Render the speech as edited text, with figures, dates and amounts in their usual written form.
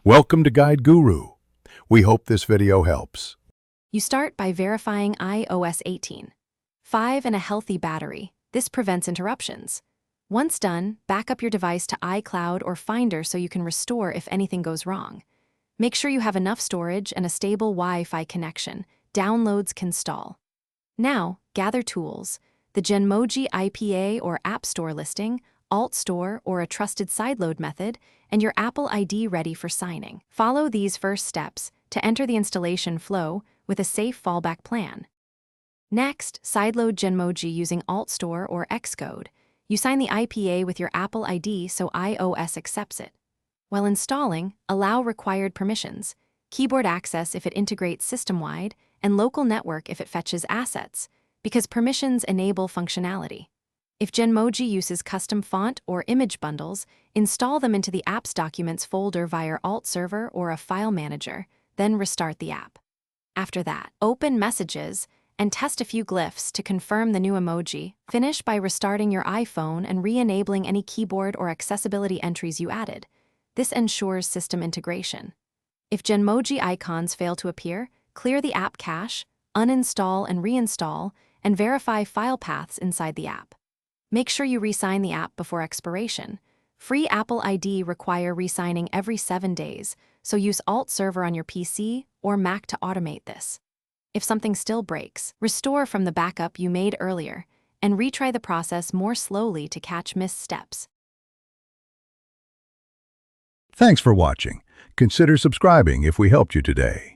Welcome to Guide Guru. We hope this video helps. You start by verifying iOS 18. 5 and a healthy battery. This prevents interruptions. Once done, back up your device to iCloud or Finder so you can restore if anything goes wrong. Make sure you have enough storage and a stable Wi-Fi connection. Downloads can stall. Now, gather tools. The Genmoji IPA or App Store listing, Alt Store or a trusted sideload method, and your Apple ID ready for signing. Follow these first steps to enter the installation flow with a safe fallback plan. Next, sideload Genmoji using Alt Store or Xcode. You sign the IPA with your Apple ID so iOS accepts it. While installing, allow required permissions, keyboard access if it integrates system-wide, and local network if it fetches assets, because permissions enable functionality. If Genmoji uses custom font or image bundles, install them into the Apps Documents folder via Alt Server or a file manager, then restart the app. After that, open Messages and test a few glyphs to confirm the new emoji. Finish by restarting your iPhone and re-enabling any keyboard or accessibility entries you added. This ensures system integration. If Genmoji icons fail to appear, clear the app cache, uninstall and reinstall, and verify file paths inside the app. Make sure you re-sign the app before expiration. Free Apple ID require re-signing every 7 days, so use Alt Server on your PC or Mac to automate this. If something still breaks, restore from the backup you made earlier, and retry the process more slowly to catch missed steps. Thanks for watching. Consider subscribing if we helped you today.